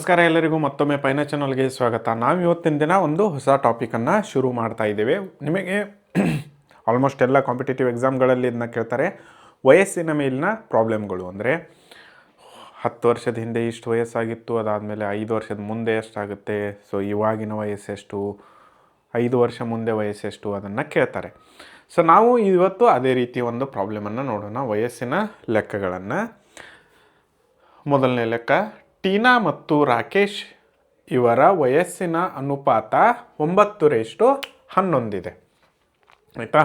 ನಮಸ್ಕಾರ ಎಲ್ಲರಿಗೂ ಮತ್ತೊಮ್ಮೆ ಪೈನ ಚಾನಲ್ಗೆ ಸ್ವಾಗತ. ನಾವು ಇವತ್ತಿನ ದಿನ ಒಂದು ಹೊಸ ಟಾಪಿಕನ್ನು ಶುರು ಮಾಡ್ತಾ ಇದ್ದೇವೆ. ನಿಮಗೆ ಆಲ್ಮೋಸ್ಟ್ ಎಲ್ಲ ಕಾಂಪಿಟೇಟಿವ್ ಎಕ್ಸಾಮ್ಗಳಲ್ಲಿ ಇದನ್ನ ಕೇಳ್ತಾರೆ. ವಯಸ್ಸಿನ ಮೇಲಿನ ಪ್ರಾಬ್ಲಮ್ಗಳು ಅಂದರೆ 10 ವರ್ಷದ ಹಿಂದೆ ಇಷ್ಟು ವಯಸ್ಸಾಗಿತ್ತು, ಅದಾದಮೇಲೆ 5 ವರ್ಷದ ಮುಂದೆ ಎಷ್ಟಾಗುತ್ತೆ, ಸೊ ಇವಾಗಿನ ವಯಸ್ಸೆಷ್ಟು, 5 ವರ್ಷ ಮುಂದೆ ವಯಸ್ಸೆಷ್ಟು, ಅದನ್ನು ಕೇಳ್ತಾರೆ. ಸೊ ನಾವು ಇವತ್ತು ಅದೇ ರೀತಿ ಒಂದು ಪ್ರಾಬ್ಲಮನ್ನು ನೋಡೋಣ, ವಯಸ್ಸಿನ ಲೆಕ್ಕಗಳನ್ನು. ಮೊದಲನೇ ಲೆಕ್ಕ, ಟೀನಾ ಮತ್ತು ರಾಕೇಶ್ ಇವರ ವಯಸ್ಸಿನ ಅನುಪಾತ 9:11 ಇದೆ. ಆಯಿತಾ?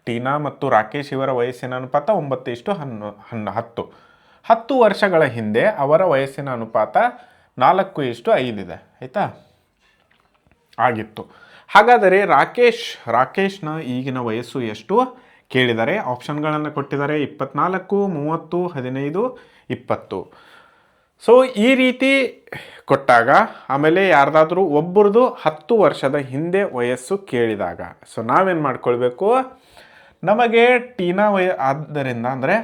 ಟೀನಾ ಮತ್ತು ರಾಕೇಶ್ ಇವರ ವಯಸ್ಸಿನ ಅನುಪಾತ 9:10. 10 ವರ್ಷಗಳ ಹಿಂದೆ ಅವರ ವಯಸ್ಸಿನ ಅನುಪಾತ 4:5 ಇದೆ. ಆಯಿತಾ? ಆಗಿತ್ತು. ಹಾಗಾದರೆ ರಾಕೇಶ್ನ ಈಗಿನ ವಯಸ್ಸು ಎಷ್ಟು ಕೇಳಿದರೆ ಆಪ್ಷನ್ಗಳನ್ನು ಕೊಟ್ಟಿದ್ದಾರೆ. 24, 30, 15, 20. ಸೊ ಈ ರೀತಿ ಕೊಟ್ಟಾಗ ಆಮೇಲೆ ಯಾರ್ದಾದ್ರೂ ಒಬ್ಬರದು 10 ವರ್ಷದ ಹಿಂದೆ ವಯಸ್ಸು ಕೇಳಿದಾಗ ಸೊ ನಾವೇನು ಮಾಡ್ಕೊಳ್ಬೇಕು, ನಮಗೆ ಟೀನಾ ಆದ್ದರಿಂದ ಅಂದರೆ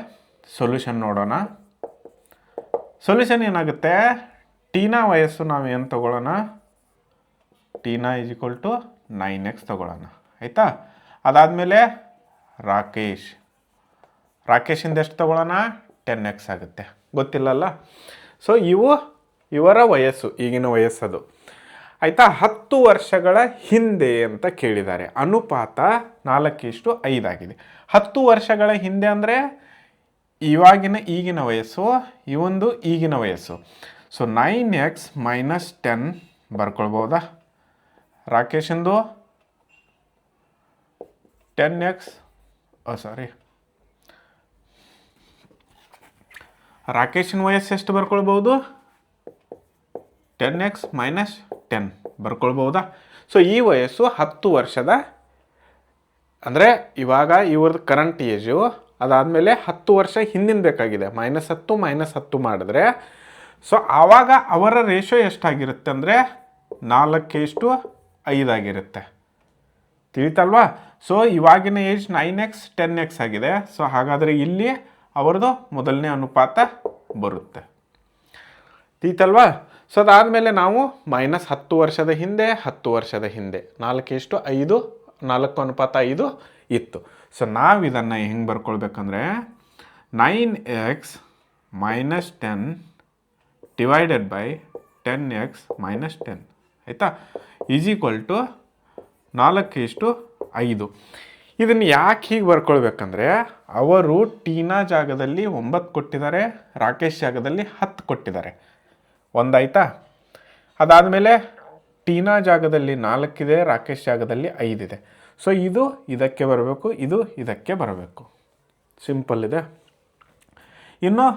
ಸೊಲ್ಯೂಷನ್ ನೋಡೋಣ. ಸೊಲ್ಯೂಷನ್ ಏನಾಗುತ್ತೆ, ಟೀನಾ ವಯಸ್ಸು ನಾವೇನು ತಗೊಳ್ಳೋಣ, ಟೀನಾ = 9x ತಗೊಳ್ಳೋಣ. ಆಯಿತಾ? ಅದಾದಮೇಲೆ ರಾಕೇಶಿಂದ ಎಷ್ಟು ತಗೊಳ್ಳೋಣ, 10x ಆಗುತ್ತೆ. ಗೊತ್ತಿಲ್ಲಲ್ಲ? ಸೊ ಇವರ ವಯಸ್ಸು, ಈಗಿನ ವಯಸ್ಸದು. ಆಯಿತಾ? 10 ವರ್ಷಗಳ ಹಿಂದೆ ಅಂತ ಕೇಳಿದ್ದಾರೆ. ಅನುಪಾತ 4:5 ಆಗಿದೆ. 10 ವರ್ಷಗಳ ಹಿಂದೆ ಅಂದರೆ ಈಗಿನ ವಯಸ್ಸು, ಇವೊಂದು ಈಗಿನ ವಯಸ್ಸು. So 9x - 10 ಬರ್ಕೊಳ್ಬೋದಾ? ರಾಕೇಶಂದು 10x, ರಾಕೇಶಿನ ವಯಸ್ಸು ಎಷ್ಟು ಬರ್ಕೊಳ್ಬೋದು, 10x - 10 ಬರ್ಕೊಳ್ಬೋದಾ? ಸೊ ಈ ವಯಸ್ಸು 10 ವರ್ಷದ ಅಂದರೆ ಇವಾಗ ಇವ್ರದ್ದು ಕರೆಂಟ್ ಏಜು, ಅದಾದಮೇಲೆ 10 ವರ್ಷ ಹಿಂದಿನ ಬೇಕಾಗಿದೆ. -10 - 10 ಮಾಡಿದ್ರೆ ಸೊ ಆವಾಗ ಅವರ ರೇಷೋ ಎಷ್ಟಾಗಿರುತ್ತೆ ಅಂದರೆ 4:5 ಆಗಿರುತ್ತೆ. ತಿಳಿತಲ್ವಾ? ಸೊ ಇವಾಗಿನ ಏಜ್ 9x 10x ಆಗಿದೆ. ಸೊ ಹಾಗಾದರೆ ಇಲ್ಲಿ ಅವರದು ಮೊದಲನೇ ಅನುಪಾತ ಬರುತ್ತೆ. ತಿಳಿತಲ್ವಾ? ಸೊ ಅದಾದಮೇಲೆ ನಾವು -10 ವರ್ಷದ ಹಿಂದೆ 10 ವರ್ಷದ ಹಿಂದೆ 4:5 4:5 ಇತ್ತು. ಸೊ ನಾವು ಇದನ್ನು ಹೆಂಗೆ ಬರ್ಕೊಳ್ಬೇಕಂದ್ರೆ 9x - 10 ಡಿವೈಡೆಡ್ ಬೈ 10x - 10. ಆಯಿತಾ? = 4:5. ಇದನ್ನು ಯಾಕೆ ಹೀಗೆ ಬರ್ಕೊಳ್ಬೇಕಂದ್ರೆ ಅವರು ಟೀನಾ ಜಾಗದಲ್ಲಿ 9 ಕೊಟ್ಟಿದ್ದಾರೆ, ರಾಕೇಶ್ ಜಾಗದಲ್ಲಿ 10 ಕೊಟ್ಟಿದ್ದಾರೆ. ಒಂದಾಯ್ತಾ? ಅದಾದಮೇಲೆ ಟೀನಾ ಜಾಗದಲ್ಲಿ 4 ಇದೆ, ರಾಕೇಶ್ ಜಾಗದಲ್ಲಿ 5 ಇದೆ. ಸೊ ಇದು ಇದಕ್ಕೆ ಬರಬೇಕು, ಇದು ಇದಕ್ಕೆ ಬರಬೇಕು. ಸಿಂಪಲ್ ಇದೆ. ಇನ್ನು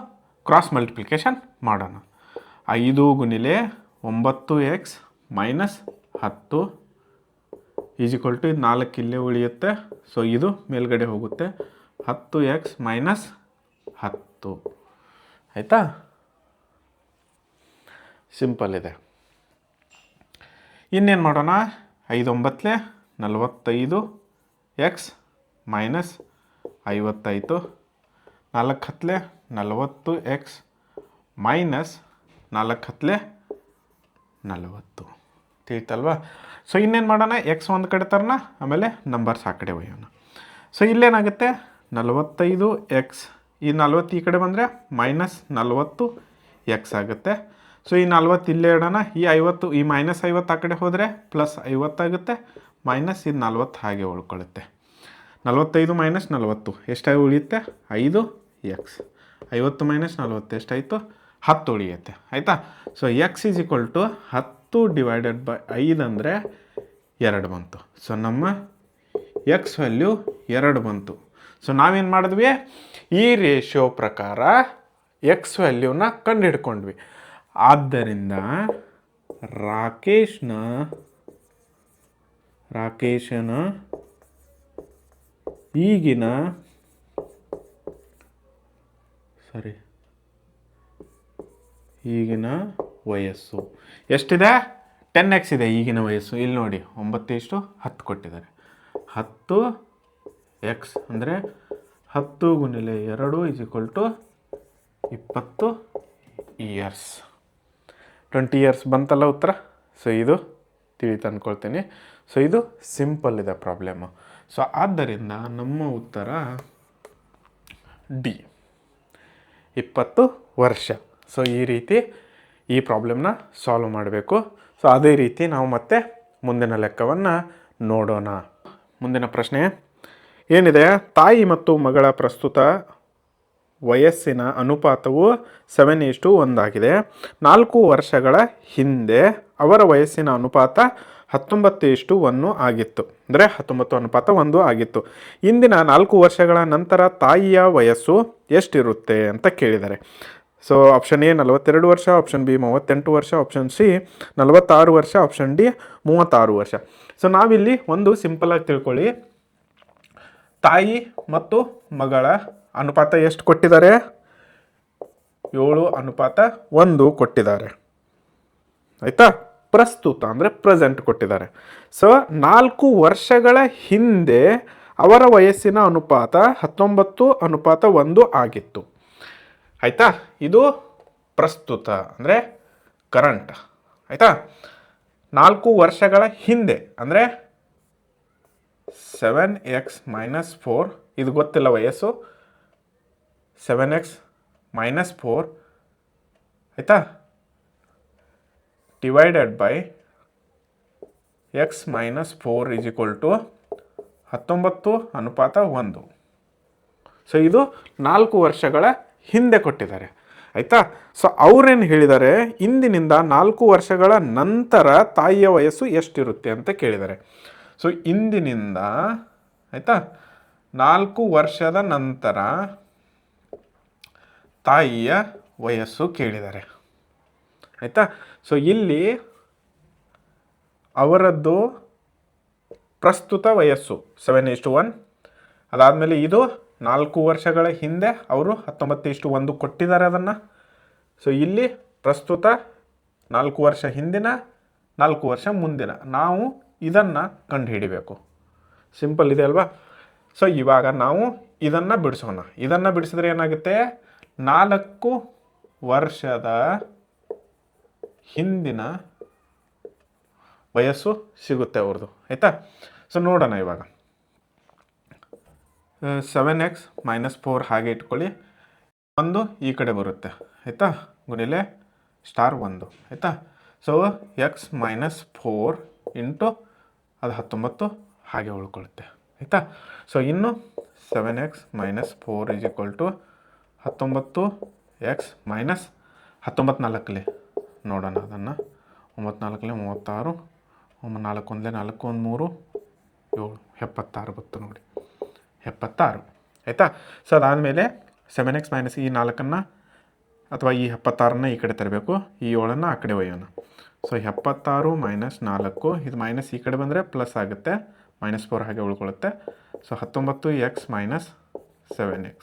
ಕ್ರಾಸ್ ಮಲ್ಟಿಪ್ಲಿಕೇಶನ್ ಮಾಡೋಣ. 5 × 9x - 10 ಇದು 4 ಇಲ್ಲೇ ಉಳಿಯುತ್ತೆ. ಸೊ ಇದು ಮೇಲ್ಗಡೆ ಹೋಗುತ್ತೆ. 10x - 10. ಆಯಿತಾ? ಸಿಂಪಲ್ ಇದೆ. ಇನ್ನೇನು ಮಾಡೋಣ, 5 × 9 = 45, x - 50 ಆಯಿತು. 4 × 10 = 40x - 4 × 40. ತಿಳಿತಲ್ವಾ? ಸೊ ಇನ್ನೇನು ಮಾಡೋಣ, ಎಕ್ಸ್ ಒಂದು ಕಡೆ ತರೋಣ, ಆಮೇಲೆ ನಂಬರ್ಸ್ ಆ ಕಡೆ ಒಯ್ಯೋಣ. ಸೊ ಇಲ್ಲೇನಾಗುತ್ತೆ, 45x, ಈ 40 ಈ ಕಡೆ ಬಂದರೆ -40x ಆಗುತ್ತೆ. ಸೊ ಈ 40 ಇಲ್ಲೇ ಇಡೋಣ, ಈ 50, ಈ -50 ಆ ಕಡೆ ಹೋದರೆ +50 ಆಗುತ್ತೆ, ಮೈನಸ್ ಇದು 40 ಹಾಗೆ ಉಳ್ಕೊಳ್ಳುತ್ತೆ. 45 - 40 ಎಷ್ಟಾಗಿ ಉಳಿಯುತ್ತೆ, 5x. 50 - 40 ಎಷ್ಟಾಯಿತು, 10 ಉಳಿಯುತ್ತೆ. ಆಯಿತಾ? ಸೊ x = 10 ಡಿವೈಡೆಡ್ ಬೈ 5 ಅಂದರೆ 2 ಬಂತು. ಸೊ ನಮ್ಮ ಎಕ್ಸ್ ವ್ಯಾಲ್ಯೂ 2 ಬಂತು. ಸೊ ನಾವೇನು ಮಾಡಿದ್ವಿ, ಈ ರೇಷಿಯೋ ಪ್ರಕಾರ ಎಕ್ಸ್ ವ್ಯಾಲ್ಯೂನ ಕಂಡುಹಿಡ್ಕೊಂಡ್ವಿ. ಆದ್ದರಿಂದ ರಾಕೇಶನ ಈಗಿನ ವಯಸ್ಸು ಎಷ್ಟಿದೆ, 10x ಇದೆ ಈಗಿನ ವಯಸ್ಸು. ಇಲ್ಲಿ ನೋಡಿ 9:10 ಕೊಟ್ಟಿದ್ದಾರೆ. 10x ಅಂದರೆ 10 × 2 = 20 ಇಯರ್ಸ್. 20 ಇಯರ್ಸ್ ಬಂತಲ್ಲ ಉತ್ತರ. ಸೊ ಇದು ತಿಳಿತು ಅಂದ್ಕೊಳ್ತೀನಿ. ಸೊ ಇದು ಸಿಂಪಲ್ ಇದೆ ಪ್ರಾಬ್ಲಮ್ಮು. ಸೊ ಆದ್ದರಿಂದ ನಮ್ಮ ಉತ್ತರ ಡಿ, 20 ವರ್ಷ. ಸೊ ಈ ರೀತಿ ಈ ಪ್ರಾಬ್ಲಮ್ನ ಸಾಲ್ವ್ ಮಾಡಬೇಕು. ಸೊ ಅದೇ ರೀತಿ ನಾವು ಮತ್ತೆ ಮುಂದಿನ ಲೆಕ್ಕವನ್ನು ನೋಡೋಣ. ಮುಂದಿನ ಪ್ರಶ್ನೆ ಏನಿದೆ, ತಾಯಿ ಮತ್ತು ಮಗಳ ಪ್ರಸ್ತುತ ವಯಸ್ಸಿನ ಅನುಪಾತವು 7:1 ಆಗಿದೆ. 4 ವರ್ಷಗಳ ಹಿಂದೆ ಅವರ ವಯಸ್ಸಿನ ಅನುಪಾತ 19:1 ಆಗಿತ್ತು. ಅಂದರೆ 19:1 ಆಗಿತ್ತು. ಇಂದಿನ 4 ವರ್ಷಗಳ ನಂತರ ತಾಯಿಯ ವಯಸ್ಸು ಎಷ್ಟಿರುತ್ತೆ ಅಂತ ಕೇಳಿದ್ದಾರೆ. ಸೊ ಆಪ್ಷನ್ ಎ 42 ವರ್ಷ, ಆಪ್ಷನ್ ಬಿ 38 ವರ್ಷ, ಆಪ್ಷನ್ ಸಿ 46 ವರ್ಷ, ಆಪ್ಷನ್ ಡಿ 36 ವರ್ಷ. ಸೊ ನಾವಿಲ್ಲಿ ಒಂದು ಸಿಂಪಲಾಗಿ ತಿಳ್ಕೊಳ್ಳಿ, ತಾಯಿ ಮತ್ತು ಮಗಳ ಅನುಪಾತ ಎಷ್ಟು ಕೊಟ್ಟಿದ್ದಾರೆ? 7:1 ಕೊಟ್ಟಿದ್ದಾರೆ. ಆಯಿತಾ? ಪ್ರಸ್ತುತ ಅಂದರೆ ಪ್ರೆಸೆಂಟ್ ಕೊಟ್ಟಿದ್ದಾರೆ. ಸೊ 4 ವರ್ಷಗಳ ಹಿಂದೆ ಅವರ ವಯಸ್ಸಿನ ಅನುಪಾತ 19:1 ಆಗಿತ್ತು. ಆಯಿತಾ? ಇದು ಪ್ರಸ್ತುತ ಅಂದರೆ ಕರೆಂಟ್. ಆಯಿತಾ? 4 ವರ್ಷಗಳ ಹಿಂದೆ ಅಂದರೆ 7x - 4, ಇದು ಗೊತ್ತಿಲ್ಲ ವಯಸ್ಸು, 7x - 4 ಆಯಿತಾ, ಡಿವೈಡೆಡ್ ಬೈ x - 4 = 19:1. ಸೊ ಇದು 4 ವರ್ಷಗಳ ಹಿಂದೆ ಕೊಟ್ಟಿದ್ದಾರೆ. ಆಯಿತಾ? ಸೊ ಅವ್ರೇನು ಹೇಳಿದ್ದಾರೆ, ಇಂದಿನಿಂದ 4 ವರ್ಷಗಳ ನಂತರ ತಾಯಿಯ ವಯಸ್ಸು ಎಷ್ಟಿರುತ್ತೆ ಅಂತ ಕೇಳಿದ್ದಾರೆ. ಸೊ ಇಂದಿನಿಂದ, ಆಯಿತಾ, 4 ವರ್ಷದ ನಂತರ ತಾಯಿಯ ವಯಸ್ಸು ಕೇಳಿದ್ದಾರೆ. ಆಯಿತಾ? ಸೊ ಇಲ್ಲಿ ಅವರದ್ದು ಪ್ರಸ್ತುತ ವಯಸ್ಸು 7:1, ಅದಾದಮೇಲೆ ಇದು 4 ವರ್ಷಗಳ ಹಿಂದೆ ಅವರು 19:1 ಕೊಟ್ಟಿದ್ದಾರೆ ಅದನ್ನು. ಸೊ ಇಲ್ಲಿ ಪ್ರಸ್ತುತ 4 ವರ್ಷ ಹಿಂದಿನ, 4 ವರ್ಷ ಮುಂದಿನ, ನಾವು ಇದನ್ನು ಕಂಡುಹಿಡಿಬೇಕು. ಸಿಂಪಲ್ ಇದೆ ಅಲ್ವಾ? ಸೊ ಇವಾಗ ನಾವು ಇದನ್ನು ಬಿಡಿಸೋಣ. ಇದನ್ನು ಬಿಡಿಸಿದ್ರೆ ಏನಾಗುತ್ತೆ, 4 ವರ್ಷದ ಹಿಂದಿನ ವಯಸ್ಸು ಸಿಗುತ್ತೆ ಅವ್ರದ್ದು. ಆಯಿತಾ? ಸೊ ನೋಡೋಣ ಇವಾಗ. 7x - 4 ಹಾಗೆ ಇಟ್ಕೊಳ್ಳಿ, 1 ಈ ಕಡೆ ಬರುತ್ತೆ. ಆಯಿತಾ? ಗುಣಿಲೆ *1. ಆಯಿತಾ? ಸೊ x - 4 ಇಂಟು ಅದು 19 ಹಾಗೆ ಉಳ್ಕೊಳ್ಳುತ್ತೆ. ಆಯಿತಾ? ಸೊ ಇನ್ನು 7x - 4 = 19x ಮೈನಸ್ 19 ನೋಡೋಣ ಅದನ್ನು. 9 4 36, 4 1 4 1 3 7 76 ಬತ್ತು ನೋಡಿ, 76. ಆಯಿತಾ? ಸೊ ಅದಾದಮೇಲೆ 7x ಮೈನಸ್ ಈ 4 ಅಥವಾ ಈ 76 ಈ ಕಡೆ ತರಬೇಕು, ಈ 7 ಆ ಕಡೆ ಒಯ್ಯೋಣ. ಸೊ 76 - 4, ಇದು ಮೈನಸ್ ಈ ಕಡೆ ಬಂದರೆ ಪ್ಲಸ್ ಆಗುತ್ತೆ, -4 ಹಾಗೆ ಉಳ್ಕೊಳ್ಳುತ್ತೆ. So 19x - 7x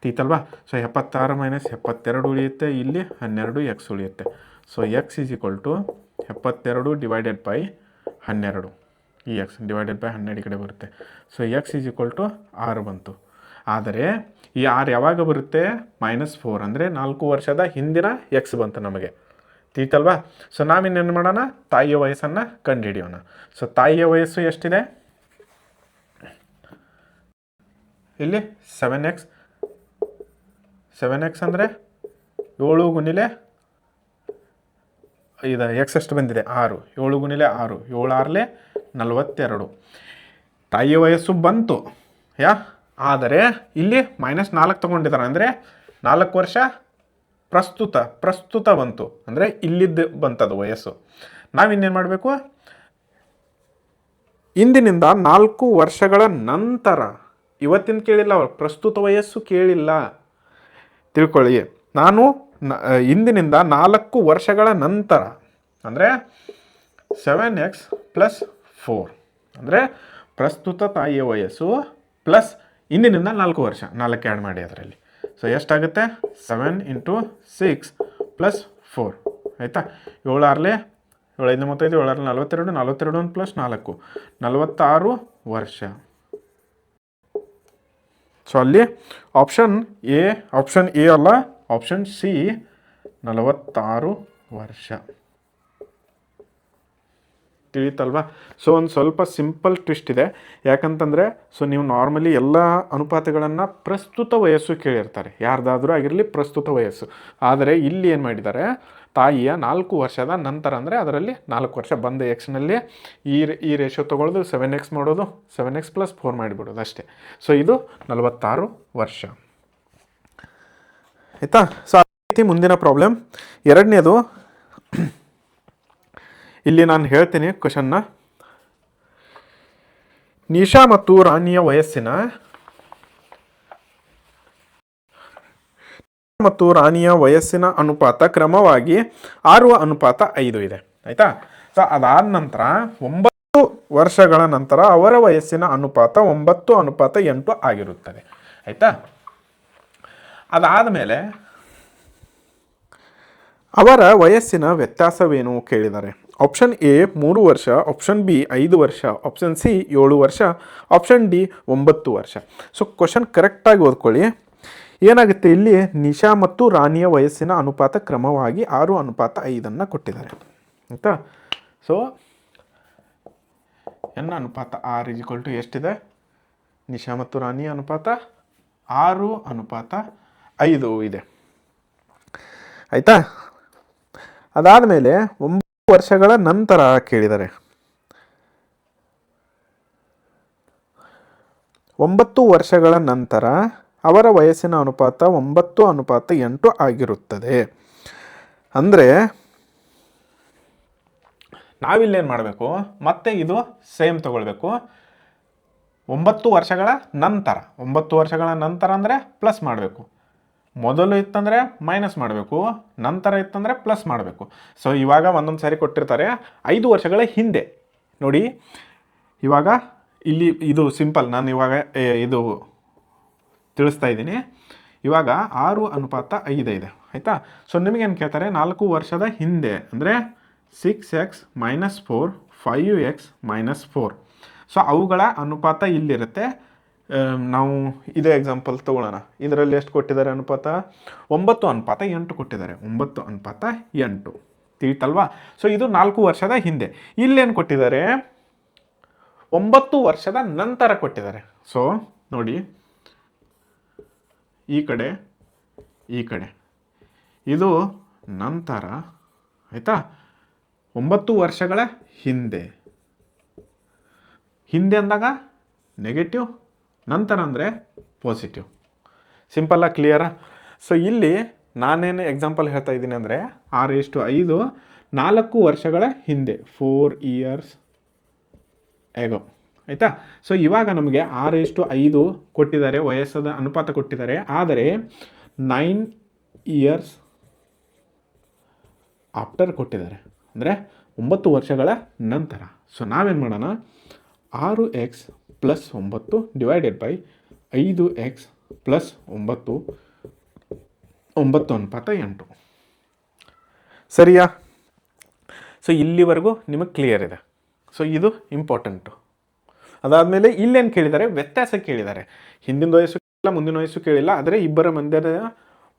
ತೀತಲ್ವಾ? ಸೊ 76 - 72 ಉಳಿಯುತ್ತೆ, ಇಲ್ಲಿ 12x ಉಳಿಯುತ್ತೆ. ಸೊ x = 72 ಡಿವೈಡೆಡ್ ಬೈ 12, ಈ x ಡಿವೈಡೆಡ್ ಬೈ 12 ಈ ಕಡೆ ಬರುತ್ತೆ. ಸೊ x = 6 ಬಂತು. ಆದರೆ ಈ 6 ಯಾವಾಗ ಬರುತ್ತೆ? -4 ಅಂದರೆ 4 ವರ್ಷದ ಹಿಂದಿನ x ಬಂತು ನಮಗೆ, ತೀತಲ್ವಾ? ಸೊ ನಾವಿನ್ನೇನು ಮಾಡೋಣ, ತಾಯಿಯ ವಯಸ್ಸನ್ನು ಕಂಡುಹಿಡಿಯೋಣ. ಸೊ ತಾಯಿಯ ವಯಸ್ಸು ಎಷ್ಟಿದೆ ಇಲ್ಲಿ? 7x ಅಂದರೆ 7 ಗುಣಿಲೆ ಇದು ಎಕ್ಸ್ ಎಷ್ಟು ಬಂದಿದೆ? 6. 7 ಗುಣಿಲೆ 6, 7 6 42. ತಾಯಿಯ ವಯಸ್ಸು ಬಂತು ಆದರೆ ಇಲ್ಲಿ -4 ತೊಗೊಂಡಿದ್ದಾರೆ, ಅಂದರೆ 4 ವರ್ಷ ಪ್ರಸ್ತುತ ಬಂತು, ಅಂದರೆ ಇಲ್ಲಿದ್ದು ಬಂತದು ವಯಸ್ಸು. ನಾವಿನ್ನೇನು ಮಾಡಬೇಕು, ಇಂದಿನಿಂದ 4 ವರ್ಷಗಳ ನಂತರ, ಇವತ್ತಿನ ಕೇಳಿಲ್ಲ, ಪ್ರಸ್ತುತ ವಯಸ್ಸು ಕೇಳಿಲ್ಲ, ತಿಳ್ಕೊಳ್ಳಿ. ನಾನು ಇಂದಿನಿಂದ 4 ವರ್ಷಗಳ ನಂತರ ಅಂದರೆ 7x + 4 ಅಂದರೆ ಪ್ರಸ್ತುತ ತಾಯಿಯ ವಯಸ್ಸು ಪ್ಲಸ್ ಇಂದಿನಿಂದ 4 ವರ್ಷ, 4 ಆ್ಯಡ್ ಮಾಡಿ ಅದರಲ್ಲಿ. ಸೊ ಎಷ್ಟಾಗುತ್ತೆ? 7 × 6 + 4. ಆಯಿತಾ? 7 6 7 5 35, 7 6 42, 42 + 4 46 ವರ್ಷ. ಸೊ ಅಲ್ಲಿ ಆಪ್ಷನ್ ಎ ಅಲ್ಲ, ಆಪ್ಷನ್ ಸಿ 46 ವರ್ಷ. ತಿಳಿತಲ್ವಾ? ಸೊ ಒಂದು ಸ್ವಲ್ಪ ಸಿಂಪಲ್ ಟ್ವಿಸ್ಟ್ ಇದೆ. ಯಾಕಂತಂದರೆ ನೀವು ನಾರ್ಮಲಿ ಎಲ್ಲ ಅನುಪಾತಗಳನ್ನು ಪ್ರಸ್ತುತ ವಯಸ್ಸು ಕೇಳಿರ್ತಾರೆ, ಯಾರ್ದಾದ್ರೂ ಆಗಿರಲಿ ಪ್ರಸ್ತುತ ವಯಸ್ಸು. ಆದರೆ ಇಲ್ಲಿ ಏನು ಮಾಡಿದ್ದಾರೆ, ತಾಯಿಯ 4 ವರ್ಷದ ನಂತರ, ಅಂದರೆ ಅದರಲ್ಲಿ 4 ವರ್ಷ ಬಂದ ಎಕ್ಸ್ನಲ್ಲಿ ಈ ರೇಷಿಯೋ ತೊಗೊಳ್ಳೋದು, 7x ಮಾಡೋದು, 7x + 4 ಮಾಡಿಬಿಡೋದು ಅಷ್ಟೇ. ಸೊ ಇದು 46 ವರ್ಷ. ಆಯಿತಾ? ಸೊ ಆ ರೀತಿ ಮುಂದಿನ ಪ್ರಾಬ್ಲಮ್ ಎರಡನೇದು, ಇಲ್ಲಿ ನಾನು ಹೇಳ್ತೀನಿ ಕ್ವಶನ್ನ. ನಿಶಾ ಮತ್ತು ರಾಣಿಯ ವಯಸ್ಸಿನ ಅನುಪಾತ ಕ್ರಮವಾಗಿ 6:5 ಇದೆ. ಆಯಿತಾ? ಸೊ ಅದಾದ ನಂತರ 9 ವರ್ಷಗಳ ನಂತರ ಅವರ ವಯಸ್ಸಿನ ಅನುಪಾತ 9:8 ಆಗಿರುತ್ತದೆ. ಆಯಿತಾ? ಅದಾದ ಮೇಲೆ ಅವರ ವಯಸ್ಸಿನ ವ್ಯತ್ಯಾಸವೇನು ಕೇಳಿದ್ದಾರೆ. ಆಪ್ಷನ್ ಎ 3 ವರ್ಷ, ಆಪ್ಷನ್ ಬಿ 5 ವರ್ಷ, ಆಪ್ಷನ್ ಸಿ 7 ವರ್ಷ, ಆಪ್ಷನ್ ಡಿ 9 ವರ್ಷ. ಸೊ ಕ್ವಶನ್ ಕರೆಕ್ಟಾಗಿ ಓದ್ಕೊಳ್ಳಿ. ಏನಾಗುತ್ತೆ, ಇಲ್ಲಿ ನಿಶಾ ಮತ್ತು ರಾಣಿಯ ವಯಸ್ಸಿನ ಅನುಪಾತ ಕ್ರಮವಾಗಿ 6:5 ಕೊಟ್ಟಿದ್ದಾರೆ. ಆಯಿತಾ? ಸೊ ಎನ್ ಅನುಪಾತ R = ಎಷ್ಟಿದೆ? ನಿಶಾ ಮತ್ತು ರಾಣಿಯ ಅನುಪಾತ 6:5 ಇದೆ. ಆಯಿತಾ? ಅದಾದ ಮೇಲೆ 9 ವರ್ಷಗಳ ನಂತರ ಕೇಳಿದ್ದಾರೆ. 9 ವರ್ಷಗಳ ನಂತರ ಅವರ ವಯಸ್ಸಿನ ಅನುಪಾತ 9:8 ಆಗಿರುತ್ತದೆ. ಅಂದರೆ ನಾವಿಲ್ಲೇನು ಮಾಡಬೇಕು, ಮತ್ತೆ ಇದು ಸೇಮ್ ತಗೊಳ್ಬೇಕು. 9 ವರ್ಷಗಳ ನಂತರ, 9 ವರ್ಷಗಳ ನಂತರ ಅಂದರೆ ಪ್ಲಸ್ ಮಾಡಬೇಕು. ಮೊದಲು ಇತ್ತಂದರೆ ಮೈನಸ್ ಮಾಡಬೇಕು, ನಂತರ ಇತ್ತಂದರೆ ಪ್ಲಸ್ ಮಾಡಬೇಕು. ಸೊ ಇವಾಗ ಒಂದೊಂದು ಸಾರಿ ಕೊಟ್ಟಿರ್ತಾರೆ 5 ವರ್ಷಗಳ ಹಿಂದೆ. ನೋಡಿ ಇವಾಗ ಇಲ್ಲಿ ಇದು ಸಿಂಪಲ್, ನಾನು ಇವಾಗ ಇದು ತಿಳಿಸ್ತಾ ಇದ್ದೀನಿ. ಇವಾಗ 6:5 ಇದೆ. ಆಯಿತಾ? ಸೊ ನಿಮಗೇನು ಕೇಳ್ತಾರೆ, 4 ವರ್ಷದ ಹಿಂದೆ ಅಂದರೆ 6x - 4, 5x - 4. ಸೊ ಅವುಗಳ ಅನುಪಾತ ಇಲ್ಲಿರುತ್ತೆ. ನಾವು ಇದೇ ಎಕ್ಸಾಂಪಲ್ ತೊಗೊಳ್ಳೋಣ. ಇದರಲ್ಲಿ ಎಷ್ಟು ಕೊಟ್ಟಿದ್ದಾರೆ ಅನುಪಾತ? 9:8 ಕೊಟ್ಟಿದ್ದಾರೆ. 9:8 ತಿಳಿತಲ್ವಾ? ಸೊ ಇದು 4 ವರ್ಷದ ಹಿಂದೆ. ಇಲ್ಲೇನು ಕೊಟ್ಟಿದ್ದಾರೆ? 9 ವರ್ಷದ ನಂತರ ಕೊಟ್ಟಿದ್ದಾರೆ. ಸೊ ನೋಡಿ, ಈ ಕಡೆ ಇದು ನಂತರ. ಆಯಿತಾ? 9 ವರ್ಷಗಳ ಹಿಂದೆ ಅಂದಾಗ ನೆಗೆಟಿವ್, ನಂತರ ಅಂದರೆ ಪಾಸಿಟಿವ್. ಸಿಂಪಲ್ಲಾಗಿ ಕ್ಲಿಯರಾ? ಸೊ ಇಲ್ಲಿ ನಾನೇನು ಎಕ್ಸಾಂಪಲ್ ಹೇಳ್ತಾ ಇದ್ದೀನಿ ಅಂದರೆ 6:5 4 ವರ್ಷಗಳ ಹಿಂದೆ, 4 years ago. ಆಯಿತಾ? ಸೊ ಇವಾಗ ನಮಗೆ 6:5 ಕೊಟ್ಟಿದ್ದಾರೆ, ವಯಸ್ಸದ ಅನುಪಾತ ಕೊಟ್ಟಿದ್ದಾರೆ. ಆದರೆ 9 years ಆಫ್ಟರ್ ಕೊಟ್ಟಿದ್ದಾರೆ, ಅಂದರೆ 9 ವರ್ಷಗಳ ನಂತರ. ಸೊ ನಾವೇನು ಮಾಡೋಣ, 6x + 9 ಡಿವೈಡೆಡ್ ಬೈ 5x + 9, 9:8. ಸರಿಯಾ? ಸೊ ಇಲ್ಲಿವರೆಗೂ ನಿಮಗೆ ಕ್ಲಿಯರ್ ಇದೆ. ಸೊ ಇದು ಇಂಪಾರ್ಟೆಂಟು. ಅದಾದಮೇಲೆ ಇಲ್ಲೇನು ಕೇಳಿದ್ದಾರೆ? ವ್ಯತ್ಯಾಸ ಕೇಳಿದ್ದಾರೆ. ಹಿಂದಿನ ವಯಸ್ಸು ಕೇಳಿಲ್ಲ, ಮುಂದಿನ ವಯಸ್ಸು ಕೇಳಿಲ್ಲ, ಆದರೆ ಇಬ್ಬರ ಮಧ್ಯದ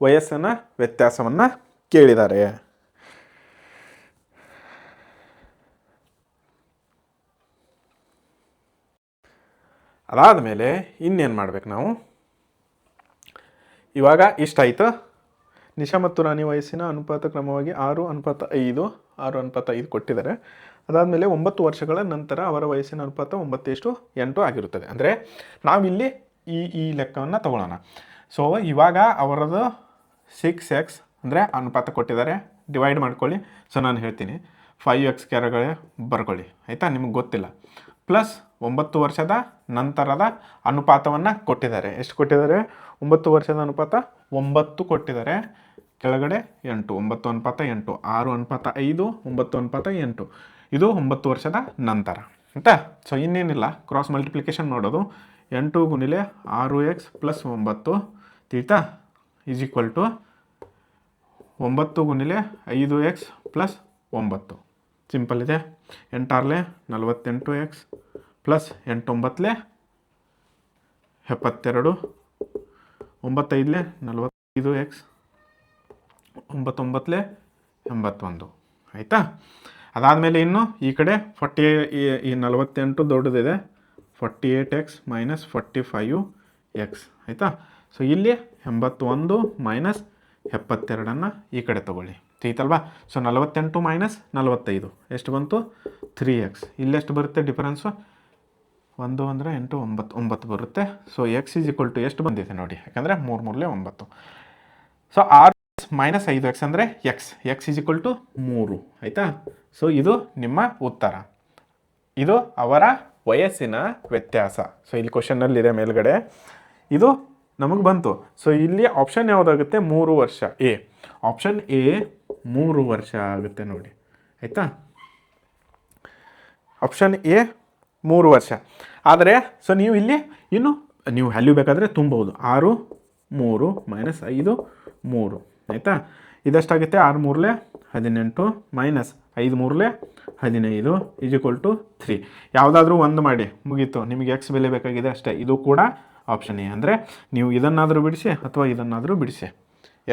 ವಯಸ್ಸಿನ ವ್ಯತ್ಯಾಸವನ್ನು ಕೇಳಿದ್ದಾರೆ. ಅದಾದಮೇಲೆ ಇನ್ನೇನು ಮಾಡಬೇಕು ನಾವು? ಇವಾಗ ಇಷ್ಟಾಯಿತು. ನಿಶಾ ಮತ್ತು ರಾಣಿ ವಯಸ್ಸಿನ ಅನುಪಾತ ಕ್ರಮವಾಗಿ 6:5 ಕೊಟ್ಟಿದ್ದಾರೆ. ಅದಾದಮೇಲೆ 9 ವರ್ಷಗಳ ನಂತರ ಅವರ ವಯಸ್ಸಿನ ಅನುಪಾತ 9:8 ಆಗಿರುತ್ತದೆ. ಅಂದರೆ ನಾವಿಲ್ಲಿ ಈ ಲೆಕ್ಕವನ್ನು ತಗೊಳ್ಳೋಣ. ಸೊ ಇವಾಗ ಅವರದ್ದು 6x ಅಂದರೆ ಅನುಪಾತ ಕೊಟ್ಟಿದ್ದಾರೆ, ಡಿವೈಡ್ ಮಾಡ್ಕೊಳ್ಳಿ. ಸೊ ನಾನು ಹೇಳ್ತೀನಿ, 5x ಕೆಳಗಡೆ ಬರ್ಕೊಳ್ಳಿ. ಆಯಿತಾ? ನಿಮಗೆ ಗೊತ್ತಿಲ್ಲ. ಪ್ಲಸ್ 9 ವರ್ಷದ ನಂತರದ ಅನುಪಾತವನ್ನು ಕೊಟ್ಟಿದ್ದಾರೆ. ಎಷ್ಟು ಕೊಟ್ಟಿದ್ದಾರೆ? 9 ವರ್ಷದ ಅನುಪಾತ 9 ಕೊಟ್ಟಿದ್ದಾರೆ, ಕೆಳಗಡೆ 8, 9:8, 6:5, 9:8. ಇದು 9 ವರ್ಷದ ನಂತರ. ಆಯಿತಾ? ಸೊ ಇನ್ನೇನಿಲ್ಲ, ಕ್ರಾಸ್ ಮಲ್ಟಿಪ್ಲಿಕೇಶನ್ ಮಾಡೋದು. 8 × 6x + 9 ತೀತಾ = 9 × 5x + 9. ಸಿಂಪಲ್ ಇದೆ. 8 48x + 8 9 72, 9 5 45x 9 81 ಆಯಿತಾ. ಅದಾದಮೇಲೆ ಇನ್ನು ಈ ಕಡೆ 48 ದೊಡ್ಡದಿದೆ, 48x ಮೈನಸ್ 45x ಆಯಿತಾ. ಸೊ ಇಲ್ಲಿ 81 ಮೈನಸ್ 72 ಈ ಕಡೆ ತೊಗೊಳ್ಳಿ, ಐತಲ್ವಾ. ಸೊ 48 ಮೈನಸ್ 45 ಎಷ್ಟು ಬಂತು? 3x. ಇಲ್ಲೆಷ್ಟು ಬರುತ್ತೆ ಡಿಫರೆನ್ಸು? 1 ಅಂದರೆ 8 9 ಬರುತ್ತೆ. So x is equal to ಎಷ್ಟು ಬಂದಿದೆ ನೋಡಿ, ಯಾಕಂದರೆ 3 3 9. ಸೊ ಆರ್ ಮೈನಸ್ 5x ಅಂದರೆ ಎಕ್ಸ್ ಈಸ್ ಈಕ್ವಲ್ ಟು 3 ಆಯಿತಾ. ಸೊ ಇದು ನಿಮ್ಮ ಉತ್ತರ, ಇದು ಅವರ ವಯಸ್ಸಿನ ವ್ಯತ್ಯಾಸ. ಸೊ ಇಲ್ಲಿ ಕ್ವಶನ್ನಲ್ಲಿದೆ ಮೇಲ್ಗಡೆ, ಇದು ನಮಗೆ ಬಂತು. ಸೊ ಇಲ್ಲಿ ಆಪ್ಷನ್ ಯಾವುದಾಗುತ್ತೆ? 3 ವರ್ಷ ಎ. ಆಪ್ಷನ್ ಎ 3 ವರ್ಷ ಆಗುತ್ತೆ ನೋಡಿ ಆಯಿತಾ. ಆಪ್ಷನ್ ಎ 3 ವರ್ಷ. ಆದರೆ ಸೊ ನೀವು ಇಲ್ಲಿ ಇನ್ನು ನೀವು ವ್ಯಾಲ್ಯೂ ಬೇಕಾದರೆ ತುಂಬೋದು. 6 3 ಮೈನಸ್ 5 3 ಆಯಿತಾ. ಇದೆಷ್ಟಾಗುತ್ತೆ? 6 3 18 ಮೈನಸ್ 5 3 15 ಈಸ್ ಈಕ್ವಲ್ ಟು 3. ಯಾವುದಾದ್ರೂ ಒಂದು ಮಾಡಿ ಮುಗೀತು, ನಿಮಗೆ ಎಕ್ಸ್ ಬೆಲೆ ಬೇಕಾಗಿದೆ ಅಷ್ಟೇ. ಇದು ಕೂಡ ಆಪ್ಷನ್ ಎ. ಅಂದರೆ ನೀವು ಇದನ್ನಾದರೂ ಬಿಡಿಸಿ ಅಥವಾ ಇದನ್ನಾದರೂ ಬಿಡಿಸಿ,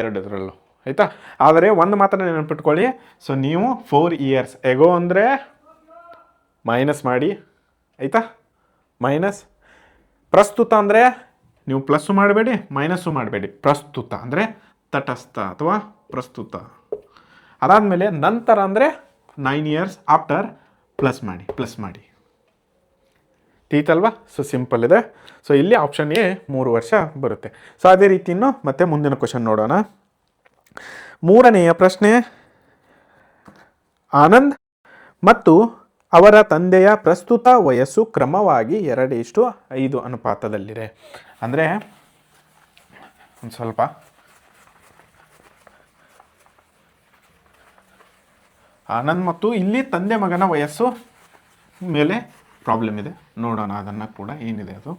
ಎರಡರಲ್ಲೂ ಆಯಿತಾ. ಆದರೆ ಒಂದು ಮಾತ್ರ ನೆನಪಿಟ್ಕೊಳ್ಳಿ, ಸೊ ನೀವು 4 ಇಯರ್ಸ್ ಎಗೋ ಅಂದರೆ ಮೈನಸ್ ಮಾಡಿ ಆಯಿತಾ. ಮೈನಸ್ ಪ್ರಸ್ತುತ ಅಂದರೆ ನೀವು ಪ್ಲಸ್ಸು ಮಾಡಬೇಡಿ ಮೈನಸ್ಸು ಮಾಡಬೇಡಿ, ಪ್ರಸ್ತುತ ಅಂದರೆ ತಟಸ್ಥ ಅಥವಾ ಪ್ರಸ್ತುತ. ಅದಾದಮೇಲೆ ನಂತರ ಅಂದರೆ 9 ಇಯರ್ಸ್ ಆಫ್ಟರ್ ಪ್ಲಸ್ ಮಾಡಿ ತೀತಲ್ವಾ. ಸೊ ಸಿಂಪಲ್ ಇದೆ. ಸೊ ಇಲ್ಲಿ ಆಪ್ಷನ್ ಎ 3 ವರ್ಷ ಬರುತ್ತೆ. ಸೊ ಅದೇ ರೀತಿ ಇನ್ನು ಮತ್ತೆ ಮುಂದಿನ ಕ್ವಶನ್ ನೋಡೋಣ. 3ನೆಯ ಪ್ರಶ್ನೆ, ಆನಂದ್ ಮತ್ತು ಅವರ ತಂದೆಯ ಪ್ರಸ್ತುತ ವಯಸ್ಸು ಕ್ರಮವಾಗಿ 2:5 ಅನುಪಾತದಲ್ಲಿದೆ. ಅಂದರೆ ಒಂದು ಸ್ವಲ್ಪ ಆನಂದ್ ಮತ್ತು ಇಲ್ಲಿ ತಂದೆ ಮಗನ ವಯಸ್ಸು ಮೇಲೆ ಪ್ರಾಬ್ಲಮ್ ಇದೆ, ನೋಡೋಣ ಅದನ್ನು ಕೂಡ ಏನಿದೆ ಅದು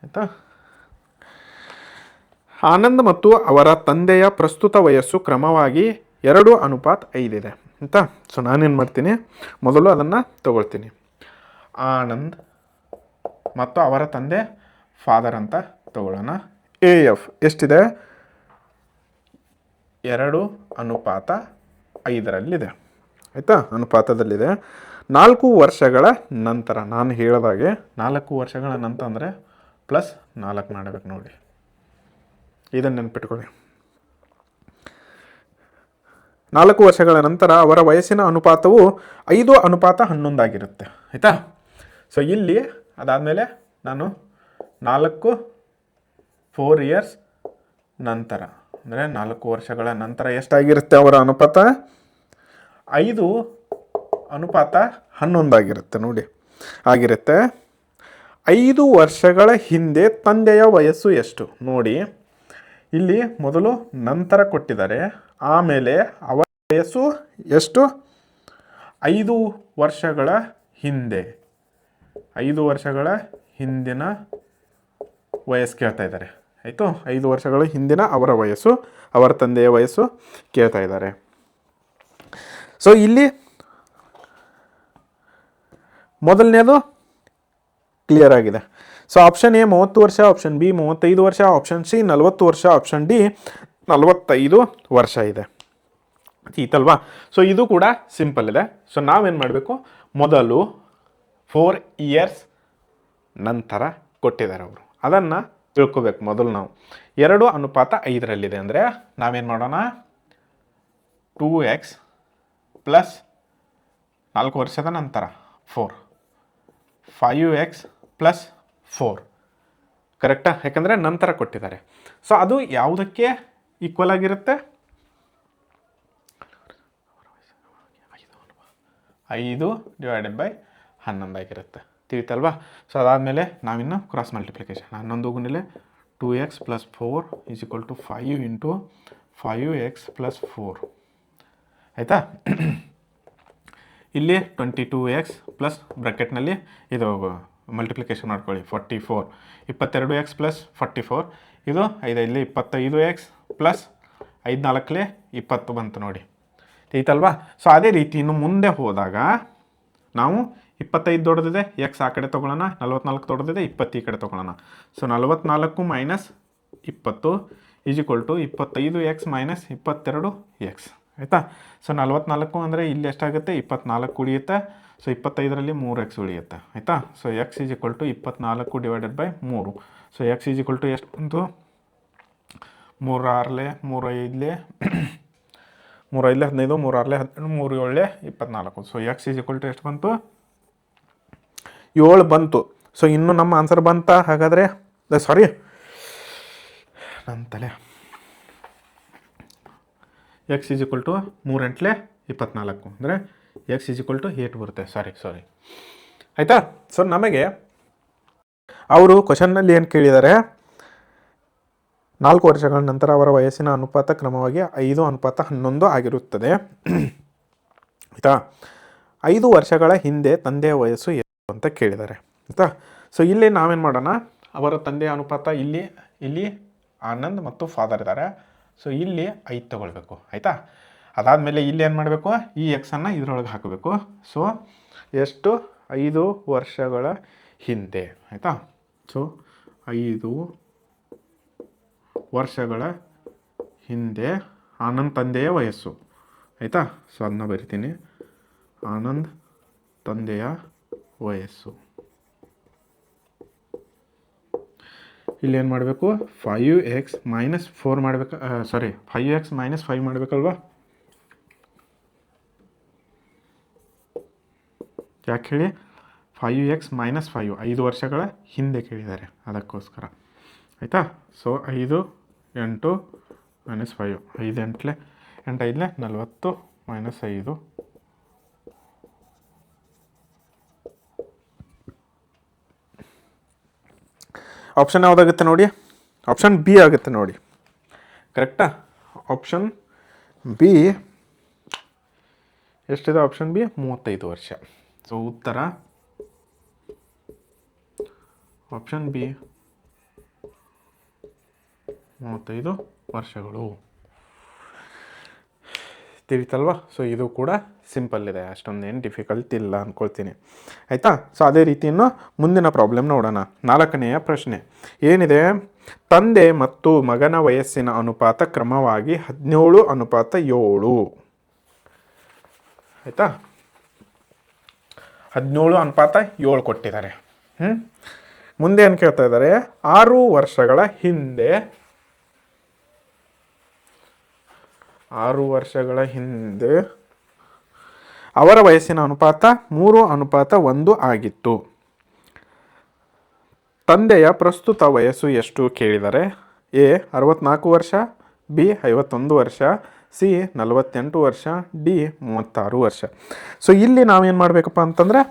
ಆಯಿತಾ. ಆನಂದ್ ಮತ್ತು ಅವರ ತಂದೆಯ ಪ್ರಸ್ತುತ ವಯಸ್ಸು ಕ್ರಮವಾಗಿ 2:5 ಇದೆ ಆಯಿತಾ. ಸೊ ನಾನೇನು ಮಾಡ್ತೀನಿ, ಮೊದಲು ಅದನ್ನು ತಗೊಳ್ತೀನಿ. ಆನಂದ್ ಮತ್ತು ಅವರ ತಂದೆ ಫಾದರ್ ಅಂತ ತಗೊಳ್ಳೋಣ. ಎ ಎಫ್ ಎಷ್ಟಿದೆ? 2:5 ಆಯಿತಾ, ಅನುಪಾತದಲ್ಲಿದೆ. 4 ವರ್ಷಗಳ ನಂತರ, ನಾನು ಹೇಳಿದಾಗೆ 4 ವರ್ಷಗಳ ನಂತರ ಅಂದರೆ +4 ಮಾಡಬೇಕು ನೋಡಿ, ಇದನ್ನು ನೆನ್ಪಿಟ್ಕೊಳ್ಳಿ. 4 ವರ್ಷಗಳ ನಂತರ ಅವರ ವಯಸ್ಸಿನ ಅನುಪಾತವು 5:11 ಆಗಿರುತ್ತೆ ಆಯಿತಾ. ಸೊ ಇಲ್ಲಿ ಅದಾದಮೇಲೆ ನಾನು 4 ಇಯರ್ಸ್ ನಂತರ ಅಂದರೆ 4 ವರ್ಷಗಳ ನಂತರ ಎಷ್ಟಾಗಿರುತ್ತೆ ಅವರ ಅನುಪಾತ? 5:11 ಆಗಿರುತ್ತೆ ನೋಡಿ, ಆಗಿರುತ್ತೆ. 5 ವರ್ಷಗಳ ಹಿಂದೆ ತಂದೆಯ ವಯಸ್ಸು ಎಷ್ಟು ನೋಡಿ. ಇಲ್ಲಿ ಮೊದಲು ನಂತರ ಕೊಟ್ಟಿದ್ದಾರೆ, ಆಮೇಲೆ ಅವರ ವಯಸ್ಸು ಎಷ್ಟು? 5 ವರ್ಷಗಳ ಹಿಂದೆ, 5 ವರ್ಷಗಳ ಹಿಂದಿನ ವಯಸ್ಸು ಕೇಳ್ತಾ ಇದ್ದಾರೆ ಆಯಿತು. 5 ವರ್ಷಗಳ ಹಿಂದಿನ ಅವರ ವಯಸ್ಸು, ಅವರ ತಂದೆಯ ವಯಸ್ಸು ಕೇಳ್ತಾ ಇದ್ದಾರೆ. ಸೊ ಇಲ್ಲಿ ಮೊದಲನೇದು ಕ್ಲಿಯರ್ ಆಗಿದೆ. ಸೊ ಆಪ್ಷನ್ ಎ 30 ವರ್ಷ, ಆಪ್ಷನ್ ಬಿ 35 ವರ್ಷ, ಆಪ್ಷನ್ ಸಿ 40 ವರ್ಷ, ಆಪ್ಷನ್ ಡಿ 45 ವರ್ಷ ಇದೆ ಈತಲ್ವಾ. ಸೊ ಇದು ಕೂಡ ಸಿಂಪಲ್ ಇದೆ. ಸೊ ನಾವೇನು ಮಾಡಬೇಕು, ಮೊದಲು 4 ಇಯರ್ಸ್ ನಂತರ ಕೊಟ್ಟಿದ್ದಾರೆ ಅವರು, ಅದನ್ನು ತಿಳ್ಕೊಬೇಕು ಮೊದಲು ನಾವು. 2:5 ಅಂದರೆ ನಾವೇನು ಮಾಡೋಣ, 2x ಪ್ಲಸ್ 4 ವರ್ಷದ ನಂತರ 4, 5x ಪ್ಲಸ್ 4 ಕರೆಕ್ಟಾ, ಯಾಕಂದರೆ ನಂತರ ಕೊಟ್ಟಿದ್ದಾರೆ. ಸೊ ಅದು ಯಾವುದಕ್ಕೆ ಈಕ್ವಲ್ ಆಗಿರುತ್ತೆ? 5/11 ಆಗಿರುತ್ತೆ, ತಿಳಿತಲ್ವಾ. ಸೊ ಅದಾದಮೇಲೆ ನಾವಿನ್ನು ಕ್ರಾಸ್ ಮಲ್ಟಿಪ್ಲಿಕೇಶನ್, 11 ಗುಣಿಲೆ 2x plus 4 is equal to 5 into 5x plus 4 ಆಯಿತಾ. ಇಲ್ಲಿ 22x ಪ್ಲಸ್ ಬ್ರಾಕೆಟ್ನಲ್ಲಿ ಇದು ಮಲ್ಟಿಪ್ಲಿಕೇಶನ್ ಮಾಡ್ಕೊಳ್ಳಿ, 44, 22x ಪ್ಲಸ್ 44, ಇದು 5 ಇಲ್ಲಿ 25x ಪ್ಲಸ್ 5 4 20 ಬಂತು ನೋಡಿ, ಐತಲ್ವಾ. ಸೊ ಅದೇ ರೀತಿ ಇನ್ನು ಮುಂದೆ ಹೋದಾಗ ನಾವು 25 ದೊಡ್ಡದಿದೆ, ಎಕ್ಸ್ ಆ ಕಡೆ ತೊಗೊಳ್ಳೋಣ, 44 ದೊಡ್ಡದಿದೆ, 20 ಈ ಕಡೆ ತೊಗೊಳ್ಳೋಣ. So 44 minus 20 is equal to 25x minus 22x ಆಯಿತಾ. ಸೊ 44 ಅಂದರೆ ಇಲ್ಲಿ ಎಷ್ಟಾಗುತ್ತೆ 24 ಉಳಿಯುತ್ತೆ. ಸೊ 25ರಲ್ಲಿ 3x ಉಳಿಯುತ್ತೆ ಆಯಿತಾ. So x is equal to 24 divided by 3. So x is equal to ಎಷ್ಟು ಬಂತು 3 6 3 5 3 5 15 3 6 17 3 7 24. So x is equal to ಎಷ್ಟು ಬಂತು 7 ಬಂತು. ಸೊ ಇನ್ನು ನಮ್ಮ ಆನ್ಸರ್ ಬಂತ ಹಾಗಾದರೆ ಸಾರಿ ನನ್ನ ತಲೆ ಎಕ್ಸ್ ಈಸ್ ಈಕ್ವಲ್ ಟು 3 8 24 ಅಂದರೆ ಎಕ್ಸ್ ಈಸ್ ಈಕ್ವಲ್ ಟು 8 ಬರುತ್ತೆ. ಸಾರಿ ಆಯಿತಾ. ಸೊ ನಮಗೆ ಅವರು ಕ್ವಶನ್ನಲ್ಲಿ ಏನು ಕೇಳಿದ್ದಾರೆ 4 ವರ್ಷಗಳ ನಂತರ ಅವರ ವಯಸ್ಸಿನ ಅನುಪಾತ ಕ್ರಮವಾಗಿ 5:11 ಆಗಿರುತ್ತದೆ ಆಯಿತಾ. 5 ವರ್ಷಗಳ ಹಿಂದೆ ತಂದೆಯ ವಯಸ್ಸು ಎಷ್ಟು ಅಂತ ಕೇಳಿದ್ದಾರೆ ಆಯಿತಾ. ಸೊ ಇಲ್ಲಿ ನಾವೇನು ಮಾಡೋಣ ಅವರ ತಂದೆಯ ಅನುಪಾತ ಇಲ್ಲಿ ಆನಂದ್ ಮತ್ತು ಫಾದರ್ ಇದ್ದಾರೆ. ಸೊ ಇಲ್ಲಿ 5 ತೊಗೊಳ್ಬೇಕು ಆಯಿತಾ. ಅದಾದಮೇಲೆ ಇಲ್ಲಿ ಏನು ಮಾಡಬೇಕು ಈ ಎಕ್ಸನ್ನು ಇದರೊಳಗೆ ಹಾಕಬೇಕು. ಸೊ ಎಷ್ಟು 5 ವರ್ಷಗಳ ಹಿಂದೆ ಆಯಿತಾ. ಸೊ 5 ವರ್ಷಗಳ ಹಿಂದೆ ಆನಂದ್ ತಂದೆಯ ವಯಸ್ಸು ಆಯಿತಾ. ಸೊ ಅದನ್ನ ಬರಿತೀನಿ ಆನಂದ್ ತಂದೆಯ ವಯಸ್ಸು. ಇಲ್ಲೇನು ಮಾಡಬೇಕು 5x ಮೈನಸ್ 4 ಮಾಡಬೇಕು 5x ಮೈನಸ್ 5 ಮಾಡಬೇಕಲ್ವಾ. ಯಾಕೆ ಹೇಳಿ 5x ಮೈನಸ್ 5 ವರ್ಷಗಳ ಹಿಂದೆ ಕೇಳಿದ್ದಾರೆ ಅದಕ್ಕೋಸ್ಕರ ಆಯಿತಾ. ಸೊ 5 8 ಮೈನಸ್ 5 5 8 8 5 40 ಮೈನಸ್ 5 ಆಪ್ಷನ್ ಯಾವುದಾಗುತ್ತೆ ನೋಡಿ ಆಪ್ಷನ್ ಬಿ ಆಗುತ್ತೆ ನೋಡಿ ಕರೆಕ್ಟಾ. ಆಪ್ಷನ್ ಬಿ ಎಷ್ಟಿದೆ ಆಪ್ಷನ್ ಬಿ 35 ವರ್ಷ. ಸೊ ಉತ್ತರ ಆಪ್ಷನ್ ಬಿ 35 ವರ್ಷಗಳು ತಿಳಿತಲ್ವಾ. ಸೊ ಇದು ಕೂಡ ಸಿಂಪಲ್ ಇದೆ ಅಷ್ಟೊಂದೇನು ಡಿಫಿಕಲ್ಟ್ ಇಲ್ಲ ಅಂದ್ಕೊಳ್ತೀನಿ ಆಯಿತಾ. ಸೊ ಅದೇ ರೀತಿಯನ್ನು ಮುಂದಿನ ಪ್ರಾಬ್ಲಮ್ ನೋಡೋಣ. 4ನೆಯ ಪ್ರಶ್ನೆ ಏನಿದೆ ತಂದೆ ಮತ್ತು ಮಗನ ವಯಸ್ಸಿನ ಅನುಪಾತ ಕ್ರಮವಾಗಿ 17:7 ಆಯಿತಾ. 17:7 ಕೊಟ್ಟಿದ್ದಾರೆ. ಮುಂದೆ ಏನು ಕೇಳ್ತಾ ಇದ್ದಾರೆ 6 ವರ್ಷಗಳ ಹಿಂದೆ 6 ವರ್ಷಗಳ ಹಿಂದೆ ಅವರ ವಯಸ್ಸಿನ ಅನುಪಾತ 3:1 ಆಗಿತ್ತು. ತಂದೆಯ ಪ್ರಸ್ತುತ ವಯಸ್ಸು ಎಷ್ಟು ಕೇಳಿದರೆ ಎ 64 ವರ್ಷ, ಬಿ 51 ವರ್ಷ, ಸಿ 48 ವರ್ಷ, ಡಿ 36 ವರ್ಷ. ಸೊ ಇಲ್ಲಿ ನಾವೇನು ಮಾಡಬೇಕಪ್ಪ ಅಂತಂದರೆ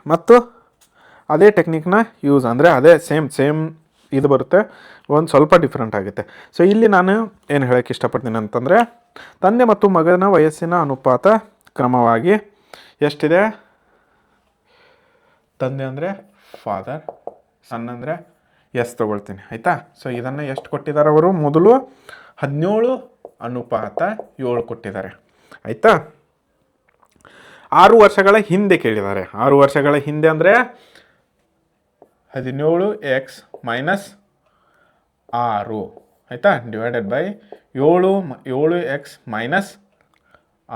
ಮತ್ತು ಅದೇ ಟೆಕ್ನಿಕ್ನ ಯೂಸ್ ಅಂದರೆ ಅದೇ ಸೇಮ್ ಇದು ಬರುತ್ತೆ, ಒಂದು ಸ್ವಲ್ಪ ಡಿಫ್ರೆಂಟ್ ಆಗುತ್ತೆ. ಸೊ ಇಲ್ಲಿ ನಾನು ಏನು ಹೇಳೋಕ್ಕೆ ಇಷ್ಟಪಡ್ತೀನಿ ಅಂತಂದರೆ ತಂದೆ ಮತ್ತು ಮಗನ ವಯಸ್ಸಿನ ಅನುಪಾತ ಕ್ರಮವಾಗಿ ಎಷ್ಟಿದೆ. ತಂದೆ ಅಂದರೆ ಫಾದರ್, ಸನ್ ಅಂದರೆ ಎಸ್ ತೊಗೊಳ್ತೀನಿ ಆಯಿತಾ. ಸೊ ಇದನ್ನು ಎಷ್ಟು ಕೊಟ್ಟಿದ್ದಾರೆ ಅವರು ಮೊದಲು 17:7 ಕೊಟ್ಟಿದ್ದಾರೆ ಆಯಿತಾ. 6 ವರ್ಷಗಳ ಹಿಂದೆ ಕೇಳಿದ್ದಾರೆ. 6 ವರ್ಷಗಳ ಹಿಂದೆ ಅಂದರೆ 17x ಮೈನಸ್ 6 ಆಯಿತಾ divided by 7x minus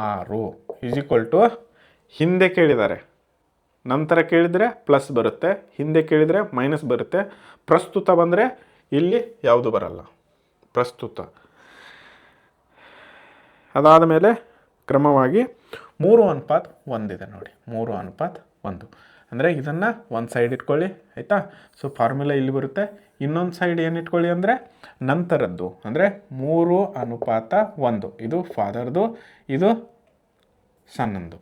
6 is equal to ಹಿಂದೆ ಕೇಳಿದ್ದಾರೆ. ನಂತರ ಕೇಳಿದರೆ ಪ್ಲಸ್ ಬರುತ್ತೆ, ಹಿಂದೆ ಕೇಳಿದರೆ ಮೈನಸ್ ಬರುತ್ತೆ. ಪ್ರಸ್ತುತ ಬಂದರೆ ಇಲ್ಲಿ ಯಾವುದು ಬರಲ್ಲ ಪ್ರಸ್ತುತ. ಅದಾದ ಮೇಲೆ ಕ್ರಮವಾಗಿ 3:1 ಇದೆ ನೋಡಿ 3:1 ಅಂದರೆ ಇದನ್ನು ಒಂದು ಸೈಡ್ ಇಟ್ಕೊಳ್ಳಿ ಆಯಿತಾ. ಸೊ ಫಾರ್ಮುಲಾ ಇಲ್ಲಿ ಬರುತ್ತೆ. ಇನ್ನೊಂದು ಸೈಡ್ ಏನು ಇಟ್ಕೊಳ್ಳಿ ಅಂದರೆ ನಂತರದ್ದು ಅಂದರೆ 3:1 ಇದು ಫಾದರ್ದು, ಇದು ಸನ್ನಂದು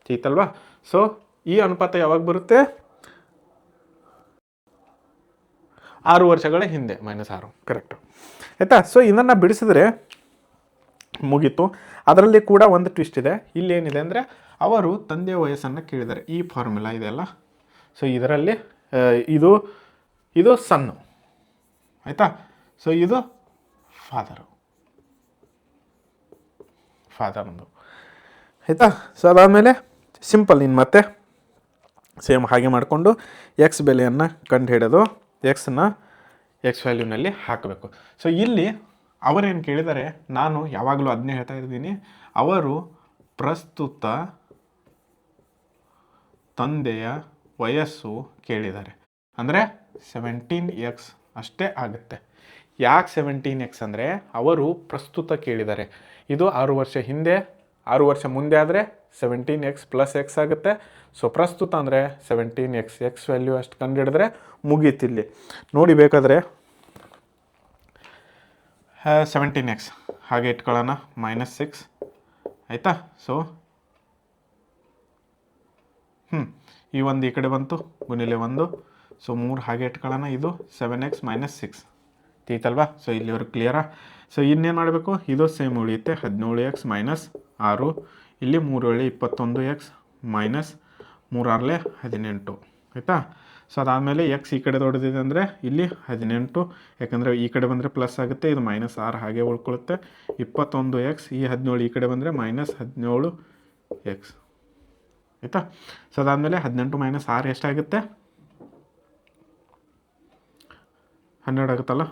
ಚೀತಲ್ವಾ. ಸೊ ಈ ಅನುಪಾತ ಯಾವಾಗ ಬರುತ್ತೆ 6 ವರ್ಷಗಳ ಹಿಂದೆ -6 ಕರೆಕ್ಟು ಆಯಿತಾ. ಸೊ ಇದನ್ನು ಬಿಡಿಸಿದ್ರೆ ಮುಗೀತು. ಅದರಲ್ಲಿ ಕೂಡ ಒಂದು ಟ್ವಿಸ್ಟ್ ಇದೆ. ಇಲ್ಲಿ ಏನಿದೆ ಅಂದರೆ ಅವರು ತಂದೆಯ ವಯಸ್ಸನ್ನು ಕೇಳಿದ್ದಾರೆ. ಈ ಫಾರ್ಮುಲಾ ಇದೆಯಲ್ಲ, ಸೊ ಇದರಲ್ಲಿ ಇದು ಸನ್ನು ಆಯಿತಾ. ಸೊ ಇದು ಫಾದರ್ ಒಂದು ಆಯಿತಾ. ಸೊ ಅದಾದಮೇಲೆ ಸಿಂಪಲ್ ಇನ್ನು ಮತ್ತೆ ಸೇಮ್ ಹಾಗೆ ಮಾಡಿಕೊಂಡು ಎಕ್ಸ್ ಬೆಲೆಯನ್ನು ಕಂಡುಹಿಡಿದು ಎಕ್ಸ್ನ ಎಕ್ಸ್ ವ್ಯಾಲ್ಯೂನಲ್ಲಿ ಹಾಕಬೇಕು. ಸೊ ಇಲ್ಲಿ ಅವರೇನು ಕೇಳಿದರೆ, ನಾನು ಯಾವಾಗಲೂ ಅದನ್ನೇ ಹೇಳ್ತಾ ಇದ್ದೀನಿ, ಅವರು ಪ್ರಸ್ತುತ ತಂದೆಯ ವಯಸ್ಸು ಕೇಳಿದ್ದಾರೆ. ಅಂದರೆ 17x ಅಷ್ಟೇ ಆಗುತ್ತೆ. ಯಾಕೆ 17x ಅಂದರೆ ಅವರು ಪ್ರಸ್ತುತ ಕೇಳಿದ್ದಾರೆ. ಇದು 6 ವರ್ಷ ಹಿಂದೆ, 6 ವರ್ಷ ಮುಂದೆ ಆದರೆ 17x + x ಆಗುತ್ತೆ. ಸೊ ಪ್ರಸ್ತುತ ಅಂದರೆ 17x, ಎಕ್ಸ್ ವ್ಯಾಲ್ಯೂ ಅಷ್ಟು ಕಂಡುಹಿಡಿದ್ರೆ ಮುಗೀತಿಲ್ಲಿ. ನೋಡಿ ಬೇಕಾದರೆ 17x ಹಾಗೆ ಇಟ್ಕೊಳ್ಳೋಣ, -6 ಆಯಿತಾ. ಸೊ ಈ ಒಂದು ಈ ಕಡೆ ಬಂತು, ಗುಣಿಲೆ 1, ಸೊ 3 ಹಾಗೆ ಇಟ್ಕೊಳ್ಳೋಣ. ಇದು 7x - 6 ತೀತಲ್ವಾ. ಸೊ ಇಲ್ಲಿವರೆಗೆ ಕ್ಲಿಯರಾ. ಸೊ ಇನ್ನೇನು ಮಾಡಬೇಕು, ಇದು ಸೇಮ್ ಉಳಿಯುತ್ತೆ, 17x - 6, ಇಲ್ಲಿ 3 × 21x -3 × 18 ಆಯಿತಾ. ಸೊ ಅದಾದಮೇಲೆ ಎಕ್ಸ್ ಈ ಕಡೆ ದೊಡ್ಡದಿದೆ ಅಂದರೆ ಇಲ್ಲಿ 18, ಯಾಕಂದರೆ ಈ ಕಡೆ ಬಂದರೆ ಪ್ಲಸ್ ಆಗುತ್ತೆ, ಇದು -6 ಹಾಗೆ ಉಳ್ಕೊಳ್ಳುತ್ತೆ. 21x, ಈ 17 ಈ ಕಡೆ ಬಂದರೆ -17x ಆಯಿತಾ. ಸೊ ಅದಾದಮೇಲೆ 18 - 6 ಎಷ್ಟಾಗುತ್ತೆ, 12 ಆಗುತ್ತಲ್ಲ.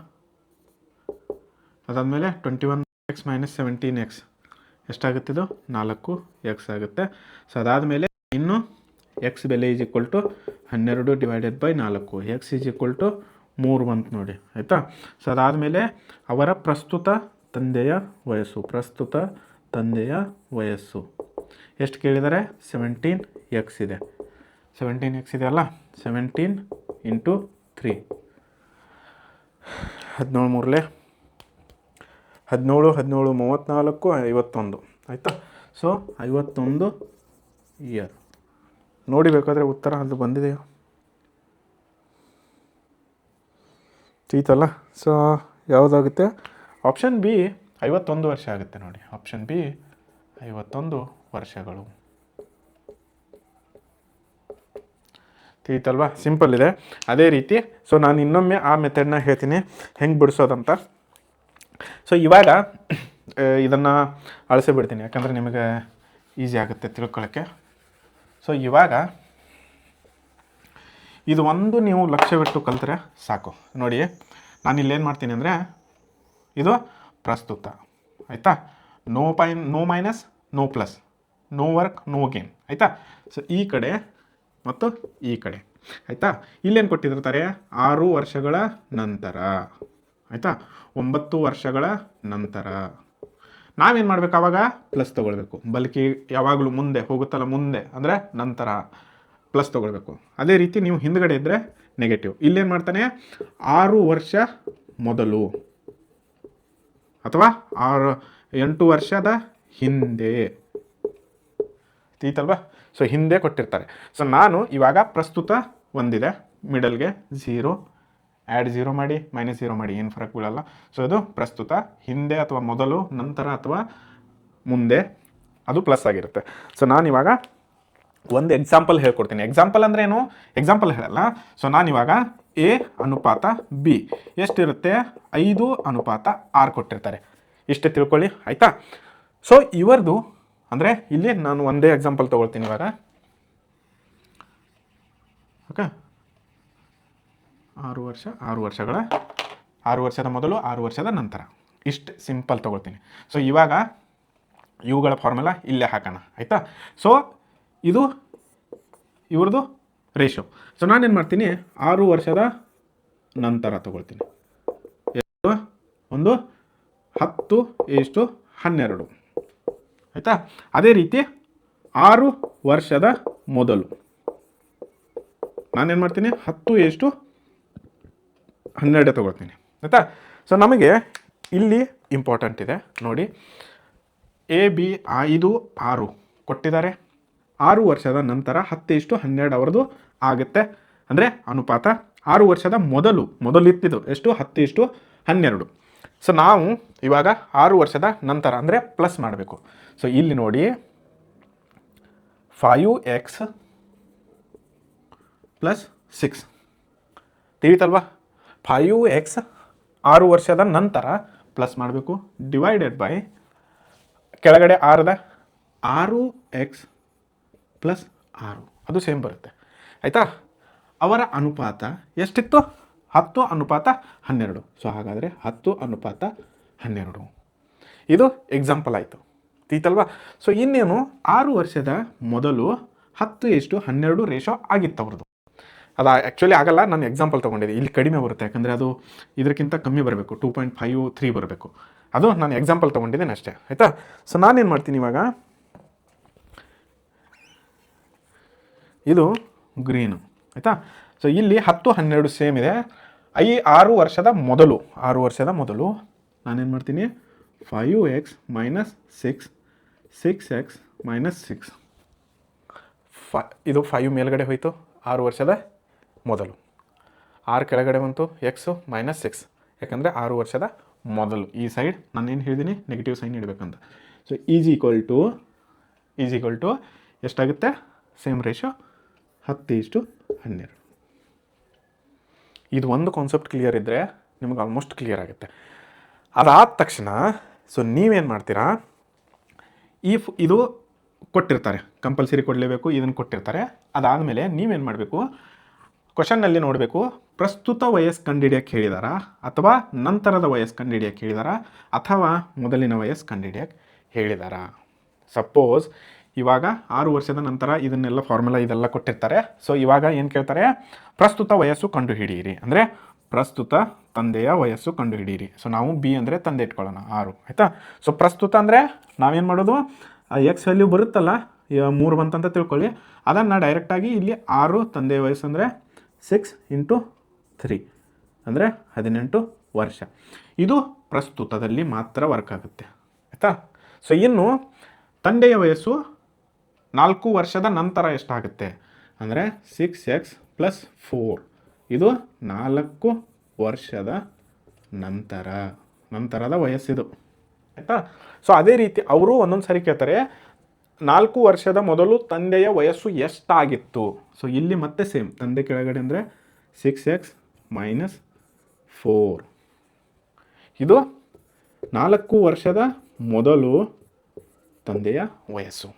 ಅದಾದಮೇಲೆ 21x - 17x ಎಷ್ಟಾಗುತ್ತಿದ್ದು 4x ಆಗುತ್ತೆ. ಸೊ ಅದಾದಮೇಲೆ ಇನ್ನು ಎಕ್ಸ್ ಬೆಲೆ = 12 / 4, ಎಕ್ಸ್ = 3 ಬಂತು ನೋಡಿ ಆಯಿತಾ. ಸೊ ಅದಾದಮೇಲೆ ಅವರ ಪ್ರಸ್ತುತ ತಂದೆಯ ವಯಸ್ಸು ಎಷ್ಟು ಕೇಳಿದ್ದಾರೆ, 17x ಇದೆ. 17x ಇದೆಯಲ್ಲ, 17 × 3, 17 17 17 34 51 ಆಯಿತಾ. So 51 year. ನೋಡಿ ಬೇಕಾದರೆ ಉತ್ತರ ಅದು ಬಂದಿದೆಯೋ ಚೀತಲ್ಲ. ಸೊ ಯಾವುದಾಗುತ್ತೆ, ಆಪ್ಷನ್ ಬಿ 51 ವರ್ಷ ಆಗುತ್ತೆ ನೋಡಿ. ಆಪ್ಷನ್ ಬಿ 51 ವರ್ಷಗಳು ತಿಳಿತಲ್ವಾ. ಸಿಂಪಲ್ ಇದೆ. ಅದೇ ರೀತಿ ಸೊ ನಾನು ಇನ್ನೊಮ್ಮೆ ಆ ಮೆಥಡ್ನ ಹೇಳ್ತೀನಿ ಹೆಂಗೆ ಬಿಡಿಸೋದಂತ. ಸೊ ಇವಾಗ ಇದನ್ನು ಅಳಿಸಿ ಬಿಡ್ತೀನಿ, ಯಾಕಂದರೆ ನಿಮಗೆ ಈಸಿ ಆಗುತ್ತೆ ತಿಳ್ಕೊಳ್ಳೋಕ್ಕೆ. ಸೊ ಇವಾಗ ಇದು ಒಂದು ನೀವು ಲಕ್ಷ್ಯವಿಟ್ಟು ಕಲಿತ್ರೆ ಸಾಕು. ನೋಡಿ ನಾನು ಇಲ್ಲೇನು ಮಾಡ್ತೀನಿ ಅಂದರೆ, ಇದು ಪ್ರಸ್ತುತ ಆಯಿತಾ, no minus no plus, no work no gain ಆಯಿತಾ. ಸೊ ಈ ಕಡೆ ಮತ್ತು ಈ ಕಡೆ ಆಯಿತಾ. ಇಲ್ಲೇನು ಕೊಟ್ಟಿರ್ತಾರೆ, 6 ವರ್ಷಗಳ ನಂತರ ಆಯಿತಾ, 9 ವರ್ಷಗಳ ನಂತರ. ನಾವೇನು ಮಾಡಬೇಕು, ಆವಾಗ ಪ್ಲಸ್ ತೊಗೊಳ್ಬೇಕು. ಬಲ್ಕಿ ಯಾವಾಗಲೂ ಮುಂದೆ ಹೋಗುತ್ತಲ್ಲ, ಮುಂದೆ ಅಂದರೆ ನಂತರ ಪ್ಲಸ್ ತೊಗೊಳ್ಬೇಕು. ಅದೇ ರೀತಿ ನೀವು ಹಿಂದ್ಗಡೆ ಇದ್ದರೆ ನೆಗೆಟಿವ್. ಇಲ್ಲೇನು ಮಾಡ್ತಾನೆ, 6 ವರ್ಷ ಮೊದಲು ಅಥವಾ 8 ವರ್ಷದ ಹಿಂದೆ ತೀತಲ್ವಾ. ಸೊ ಹಿಂದೆ ಕೊಟ್ಟಿರ್ತಾರೆ. ಸೊ ನಾನು ಇವಾಗ ಪ್ರಸ್ತುತ ಒಂದಿದೆ, ಮಿಡಲ್ಗೆ 0, ಆ್ಯಡ್ 0 ಮಾಡಿ, -0 ಮಾಡಿ, ಏನು ಫರಕ್ ಬೀಳಲ್ಲ. ಸೊ ಇದು ಪ್ರಸ್ತುತ, ಹಿಂದೆ ಅಥವಾ ಮೊದಲು, ನಂತರ ಅಥವಾ ಮುಂದೆ ಅದು ಪ್ಲಸ್ ಆಗಿರುತ್ತೆ. ಸೊ ನಾನಿವಾಗ ಒಂದು ಎಕ್ಸಾಂಪಲ್ ಹೇಳ್ಕೊಡ್ತೀನಿ. ಎಕ್ಸಾಂಪಲ್ ಅಂದರೆ ಏನು, ಎಕ್ಸಾಂಪಲ್ ಹೇಳಲ್ಲ. ಸೊ ನಾನಿವಾಗ A ಅನುಪಾತ B ಎಷ್ಟಿರುತ್ತೆ, 5:6 ಕೊಟ್ಟಿರ್ತಾರೆ. ಇಷ್ಟೇ ತಿಳ್ಕೊಳ್ಳಿ ಆಯಿತಾ. ಸೊ ಇವರದು ಅಂದರೆ ಇಲ್ಲಿ ನಾನು ಒಂದೇ ಎಕ್ಸಾಂಪಲ್ ತೊಗೊಳ್ತೀನಿ ಇವಾಗ. ಓಕೆ, 6 ವರ್ಷದ ಮೊದಲು, 6 ವರ್ಷದ ನಂತರ, ಇಷ್ಟು ಸಿಂಪಲ್ ತೊಗೊಳ್ತೀನಿ. ಸೊ ಇವಾಗ ಇವುಗಳ ಫಾರ್ಮುಲಾ ಇಲ್ಲೇ ಹಾಕೋಣ ಆಯಿತಾ. ಸೊ ಇದು ಇವ್ರದ್ದು ರೇಷೋ. ಸೊ ನಾನೇನು ಮಾಡ್ತೀನಿ, 6 ವರ್ಷದ ನಂತರ ತೊಗೊಳ್ತೀನಿ. ಒಂದು 10:12 ಆಯಿತಾ. ಅದೇ ರೀತಿ 6 ವರ್ಷದ ಮೊದಲು ನಾನೇನು ಮಾಡ್ತೀನಿ, 10:12 ತೊಗೊಳ್ತೀನಿ ಆಯಿತಾ. ಸೊ ನಮಗೆ ಇಲ್ಲಿ ಇಂಪಾರ್ಟೆಂಟ್ ಇದೆ ನೋಡಿ, AB 5, 6 ಕೊಟ್ಟಿದ್ದಾರೆ. 6 ವರ್ಷದ ನಂತರ 10:12 ಅವ್ರದ್ದು ಆಗುತ್ತೆ. ಅಂದರೆ ಅನುಪಾತ 6 ವರ್ಷದ ಮೊದಲಿತ್ತಿದ್ದು ಎಷ್ಟು, 10:12. ಸೊ ನಾವು ಇವಾಗ 6 ವರ್ಷದ ನಂತರ ಅಂದರೆ ಪ್ಲಸ್ ಮಾಡಬೇಕು. ಸೊ ಇಲ್ಲಿ ನೋಡಿ 5x + 6 ತಿಳಿತಲ್ವಾ. 5x 6 ವರ್ಷದ ನಂತರ ಪ್ಲಸ್ ಮಾಡಬೇಕು, ಡಿವೈಡೆಡ್ ಬೈ ಕೆಳಗಡೆ 6x + 6 ಅದು ಸೇಮ್ ಬರುತ್ತೆ. ಆಯಿತಾ. ಅವರ ಅನುಪಾತ ಎಷ್ಟಿತ್ತು? 10:12. ಸೊ ಹಾಗಾದರೆ 10:12. ಇದು ಎಕ್ಸಾಂಪಲ್ ಆಯಿತು, ತೀತಲ್ವಾ. ಸೊ ಇನ್ನೇನು 6 ವರ್ಷದ ಮೊದಲು 10:12 ರೇಷೋ ಆಗಿತ್ತು ಅವ್ರದ್ದು. ಅದು ಆ್ಯಕ್ಚುಲಿ ಆಗಲ್ಲ, ನಾನು ಎಕ್ಸಾಂಪಲ್ ತೊಗೊಂಡಿದ್ದೆ. ಇಲ್ಲಿ ಕಡಿಮೆ ಬರುತ್ತೆ, ಯಾಕಂದರೆ ಅದು ಇದಕ್ಕಿಂತ ಕಮ್ಮಿ ಬರಬೇಕು, 2.53 ಬರಬೇಕು. ಅದು ನಾನು ಎಕ್ಸಾಂಪಲ್ ತೊಗೊಂಡಿದ್ದೇನೆ ಅಷ್ಟೇ, ಆಯಿತಾ. ಸೊ ನಾನೇನು ಮಾಡ್ತೀನಿ ಇವಾಗ, ಇದು ಗ್ರೀನು, ಆಯಿತಾ. ಸೊ ಇಲ್ಲಿ 10-12 ಸೇಮ್ ಇದೆ. 6 ವರ್ಷದ ಮೊದಲು ನಾನೇನು ಮಾಡ್ತೀನಿ, 5x - 6, 6x - 6. ಇದು 5 ಮೇಲ್ಗಡೆ ಹೋಯಿತು, 6 ವರ್ಷದ ಮೊದಲು. 6 ಕೆಳಗಡೆ ಬಂತು, ಎಕ್ಸು -6, ಯಾಕಂದರೆ 6 ವರ್ಷದ ಮೊದಲು. ಈ ಸೈಡ್ ನಾನೇನು ಹೇಳಿದ್ದೀನಿ, ನೆಗೆಟಿವ್ ಸೈನ್ ಇಡಬೇಕಂತ. ಸೊ ಈಸ್ ಈಕ್ವಲ್ ಟು ಎಷ್ಟಾಗುತ್ತೆ? Same ratio 10:12. ಇದು ಒಂದು ಕಾನ್ಸೆಪ್ಟ್ ಕ್ಲಿಯರ್ ಇದ್ದರೆ ನಿಮಗೆ ಆಲ್ಮೋಸ್ಟ್ ಕ್ಲಿಯರ್ ಆಗುತ್ತೆ. ಅದಾದ ತಕ್ಷಣ ಸೊ ನೀವೇನು ಮಾಡ್ತೀರಾ, ಇದು ಕೊಟ್ಟಿರ್ತಾರೆ, ಕಂಪಲ್ಸರಿ ಕೊಡಲೇಬೇಕು, ಇದನ್ನು ಕೊಟ್ಟಿರ್ತಾರೆ. ಅದಾದಮೇಲೆ ನೀವೇನು ಮಾಡಬೇಕು, ಕ್ವಶನ್ನಲ್ಲಿ ನೋಡಬೇಕು, ಪ್ರಸ್ತುತ ವಯಸ್ಸು ಕಂಡುಹಿಡಿಯೋಕ್ಕೆ ಹೇಳಿದಾರಾ, ಅಥವಾ ನಂತರದ ವಯಸ್ಸು ಕಂಡುಹಿಡಿಯೋಕ್ಕೆ ಹೇಳಿದಾರಾ, ಅಥವಾ ಮೊದಲಿನ ವಯಸ್ಸು ಕಂಡುಹಿಡಿಯೋಕ್ಕೆ ಹೇಳಿದಾರಾ. ಸಪೋಸ್ ಇವಾಗ 6 ವರ್ಷದ ನಂತರ ಇದನ್ನೆಲ್ಲ ಫಾರ್ಮುಲಾ ಇದೆಲ್ಲ ಕೊಟ್ಟಿರ್ತಾರೆ. ಸೊ ಇವಾಗ ಏನು ಕೇಳ್ತಾರೆ, ಪ್ರಸ್ತುತ ವಯಸ್ಸು ಕಂಡುಹಿಡಿಯಿರಿ, ಅಂದರೆ ಪ್ರಸ್ತುತ ತಂದೆಯ ವಯಸ್ಸು ಕಂಡುಹಿಡಿಯಿರಿ. ಸೊ ನಾವು ಬಿ ಅಂದರೆ ತಂದೆ ಇಟ್ಕೊಳ್ಳೋಣ, 6, ಆಯಿತಾ. ಸೊ ಪ್ರಸ್ತುತ ಅಂದರೆ ನಾವೇನು ಮಾಡೋದು, ಎಕ್ಸ್ ವ್ಯಾಲ್ಯೂ ಬರುತ್ತಲ್ಲ, 3 ಬಂತಂತ ತಿಳ್ಕೊಳ್ಳಿ, ಅದನ್ನು ಡೈರೆಕ್ಟಾಗಿ ಇಲ್ಲಿ 6 ತಂದೆಯ ವಯಸ್ಸು ಅಂದರೆ 6 × 3 ಅಂದರೆ 18 ವರ್ಷ. ಇದು ಪ್ರಸ್ತುತದಲ್ಲಿ ಮಾತ್ರ ವರ್ಕ್ ಆಗುತ್ತೆ, ಆಯಿತಾ. ಸೊ ಇನ್ನು ತಂದೆಯ ವಯಸ್ಸು 4 ವರ್ಷದ ನಂತರ ಎಷ್ಟಾಗುತ್ತೆ ಅಂದರೆ 6x + 4. ಇದು 4 ವರ್ಷದ ನಂತರದ ವಯಸ್ಸಿದು, ಆಯಿತಾ. ಸೊ ಅದೇ ರೀತಿ ಅವರು ಒಂದೊಂದು ಸಾರಿ ಕೇಳ್ತಾರೆ, 4 ವರ್ಷದ ಮೊದಲು ತಂದೆಯ ವಯಸ್ಸು ಎಷ್ಟಾಗಿತ್ತು. ಸೊ ಇಲ್ಲಿ ಮತ್ತೆ ಸೇಮ್, ತಂದೆ ಕೆಳಗಡೆ ಅಂದರೆ 6x - 4. ಇದು 4 ವರ್ಷದ ಮೊದಲು ತಂದೆಯ ವಯಸ್ಸು,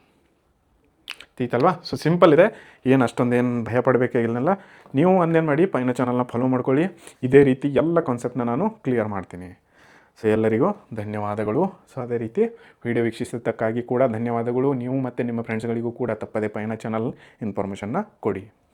ತೀತಲ್ವಾ. ಸೊ ಸಿಂಪಲ್ ಇದೆ, ಏನು ಅಷ್ಟೊಂದೇನು ಭಯ ಪಡಬೇಕಾಗಿಲ್ಲ. ನೀವು ಒಂದೇನು ಮಾಡಿ, ಪೈನ ಚಾನಲ್ನ ಫಾಲೋ ಮಾಡ್ಕೊಳ್ಳಿ. ಇದೇ ರೀತಿ ಎಲ್ಲ ಕಾನ್ಸೆಪ್ಟನ್ನ ನಾನು ಕ್ಲಿಯರ್ ಮಾಡ್ತೀನಿ. ಸೊ ಎಲ್ಲರಿಗೂ ಧನ್ಯವಾದಗಳು. ಸೊ ಅದೇ ರೀತಿ ವಿಡಿಯೋ ವೀಕ್ಷಿಸಿದ್ದಕ್ಕಾಗಿ ಕೂಡ ಧನ್ಯವಾದಗಳು. ನೀವು ಮತ್ತು ನಿಮ್ಮ ಫ್ರೆಂಡ್ಸ್ಗಳಿಗೂ ಕೂಡ ತಪ್ಪದೆ ಪೈನ ಚಾನಲ್ ಇನ್ಫಾರ್ಮೇಷನ್ನ ಕೊಡಿ.